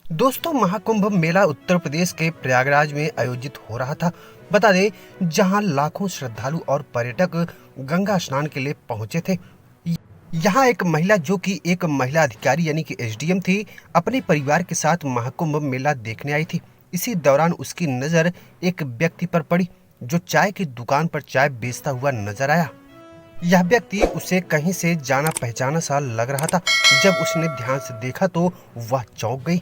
दोस्तों, महाकुंभ मेला उत्तर प्रदेश के प्रयागराज में आयोजित हो रहा था। बता दें, जहां लाखों श्रद्धालु और पर्यटक गंगा स्नान के लिए पहुंचे थे। यहां एक महिला, जो कि एक महिला अधिकारी यानी कि एसडीएम थी, अपने परिवार के साथ महाकुंभ मेला देखने आई थी। इसी दौरान उसकी नजर एक व्यक्ति पर पड़ी, जो चाय की दुकान पर चाय बेचता हुआ नजर आया। यह व्यक्ति उसे कहीं से जाना पहचाना सा लग रहा था। जब उसने ध्यान से देखा तो वह चौंक गई।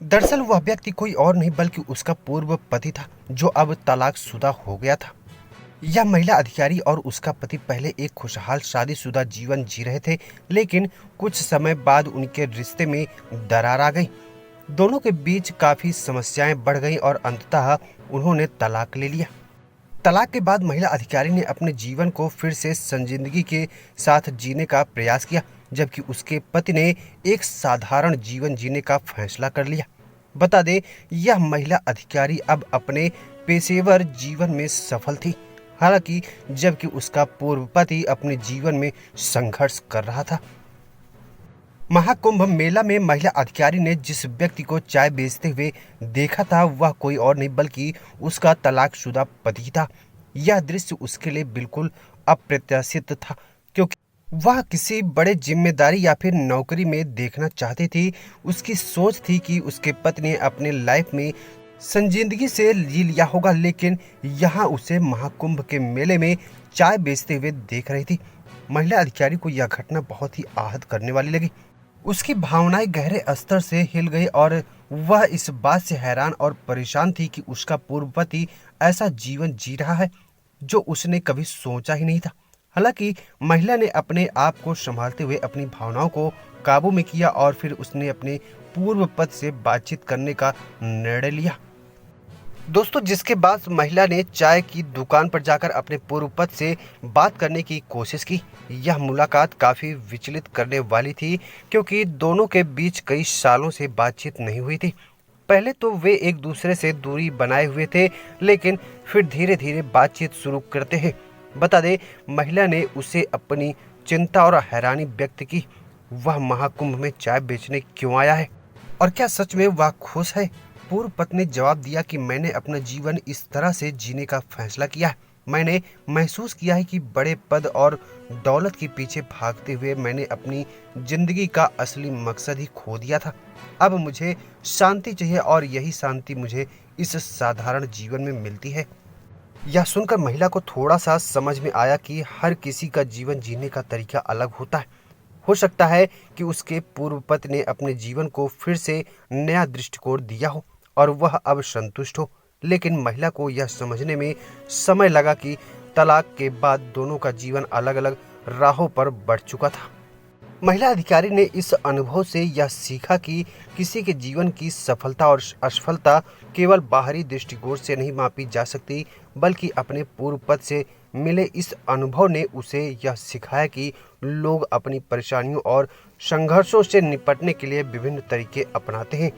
दरअसल वह व्यक्ति कोई और नहीं बल्कि उसका पूर्व पति था, जो अब तलाकशुदा हो गया था। यह महिला अधिकारी और उसका पति पहले एक खुशहाल शादीशुदा जीवन जी रहे थे, लेकिन कुछ समय बाद उनके रिश्ते में दरार आ गई। दोनों के बीच काफी समस्याएं बढ़ गईं और अंततः उन्होंने तलाक ले लिया। तलाक के बाद महिला अधिकारी ने अपने जीवन को फिर से संजीदगी के साथ जीने का प्रयास किया, जबकि उसके पति ने एक साधारण जीवन जीने का फैसला कर लिया। बता दें, यह महिला अधिकारी अब अपने पेशेवर जीवन में सफल थी, हालांकि जबकि उसका पूर्व पति अपने जीवन में संघर्ष कर रहा था। महाकुंभ मेला में महिला अधिकारी ने जिस व्यक्ति को चाय बेचते हुए देखा था, वह कोई और नहीं बल्कि उसका तलाकशुदा पति था। यह दृश्य उसके लिए बिल्कुल अप्रत्याशित था, क्योंकि वह किसी बड़े जिम्मेदारी या फिर नौकरी में देखना चाहती थी। उसकी सोच थी कि उसके पति ने अपने लाइफ में संजीदगी से जी लिया होगा, लेकिन यहाँ उसे महाकुंभ के मेले में चाय बेचते हुए देख रही थी। महिला अधिकारी को यह घटना बहुत ही आहत करने वाली लगी। उसकी भावनाएं गहरे स्तर से हिल गई और वह इस बात से हैरान और परेशान थी कि उसका पूर्व पति ऐसा जीवन जी रहा है जो उसने कभी सोचा ही नहीं था। हालांकि महिला ने अपने आप को संभालते हुए अपनी भावनाओं को काबू में किया और फिर उसने अपने पूर्व पति से बातचीत करने का निर्णय लिया। दोस्तों, जिसके बाद महिला ने चाय की दुकान पर जाकर अपने पूर्व पति से बात करने की कोशिश की। यह मुलाकात काफी विचलित करने वाली थी, क्योंकि दोनों के बीच कई सालों से बातचीत नहीं हुई थी। पहले तो वे एक दूसरे से दूरी बनाए हुए थे, लेकिन फिर धीरे धीरे बातचीत शुरू करते हैं। बता दें, महिला ने उसे अपनी चिंता और हैरानी व्यक्त की। वह महाकुंभ में चाय बेचने क्यों आया है और क्या सच में वह खुश है? पूर्व पत्नी ने जवाब दिया कि मैंने अपना जीवन इस तरह से जीने का फैसला किया है। मैंने महसूस किया है कि बड़े पद और दौलत के पीछे भागते हुए मैंने अपनी जिंदगी का असली मकसद ही खो दिया था। अब मुझे शांति चाहिए और यही शांति मुझे इस साधारण जीवन में मिलती है। यह सुनकर महिला को थोड़ा सा समझ में आया कि हर किसी का जीवन जीने का तरीका अलग होता है। हो सकता है कि उसके पूर्व पति ने अपने जीवन को फिर से नया दृष्टिकोण दिया हो और वह अब संतुष्ट हो, लेकिन महिला को यह समझने में समय लगा कि तलाक के बाद दोनों का जीवन अलग अलग राहों पर बढ़ चुका था। महिला अधिकारी ने इस अनुभव से यह सीखा कि किसी के जीवन की सफलता और असफलता केवल बाहरी दृष्टिकोण से नहीं मापी जा सकती, बल्कि अपने पूर्व पद से मिले इस अनुभव ने उसे यह सिखाया कि लोग अपनी परेशानियों और संघर्षों से निपटने के लिए विभिन्न तरीके अपनाते हैं।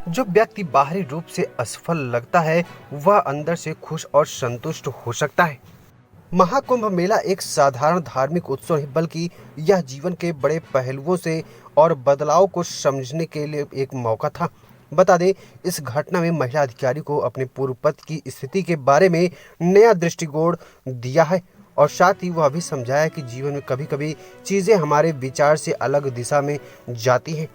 जो व्यक्ति बाहरी रूप से असफल लगता है, वह अंदर से खुश और संतुष्ट हो सकता है। महाकुंभ मेला एक साधारण धार्मिक उत्सव नहीं, बल्कि यह जीवन के बड़े पहलुओं से और बदलाव को समझने के लिए एक मौका था। बता दें, इस घटना में महिला अधिकारी को अपने पूर्व पति की स्थिति के बारे में नया दृष्टिकोण दिया है और साथ ही वह भी समझाया कि जीवन में कभी कभी चीज़ें हमारे विचार से अलग दिशा में जाती हैं।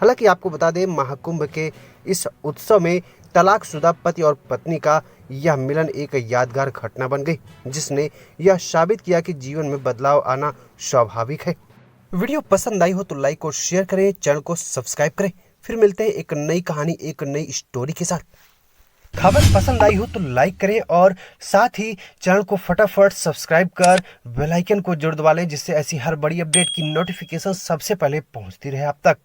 हालांकि आपको बता दें, महाकुंभ के इस उत्सव में तलाकशुदा पति और पत्नी का यह मिलन एक यादगार घटना बन गई, जिसने यह साबित किया कि जीवन में बदलाव आना स्वाभाविक है। वीडियो पसंद आई हो तो लाइक और शेयर करें, चैनल को सब्सक्राइब करें। फिर मिलते हैं एक नई कहानी, एक नई स्टोरी के साथ। खबर पसंद आई हो तो लाइक करें और साथ ही चैनल को फटाफट सब्सक्राइब कर बेल आइकन को जरूर दबा लें, जिससे ऐसी हर बड़ी अपडेट की नोटिफिकेशन सबसे पहले पहुंचती रहे आप तक।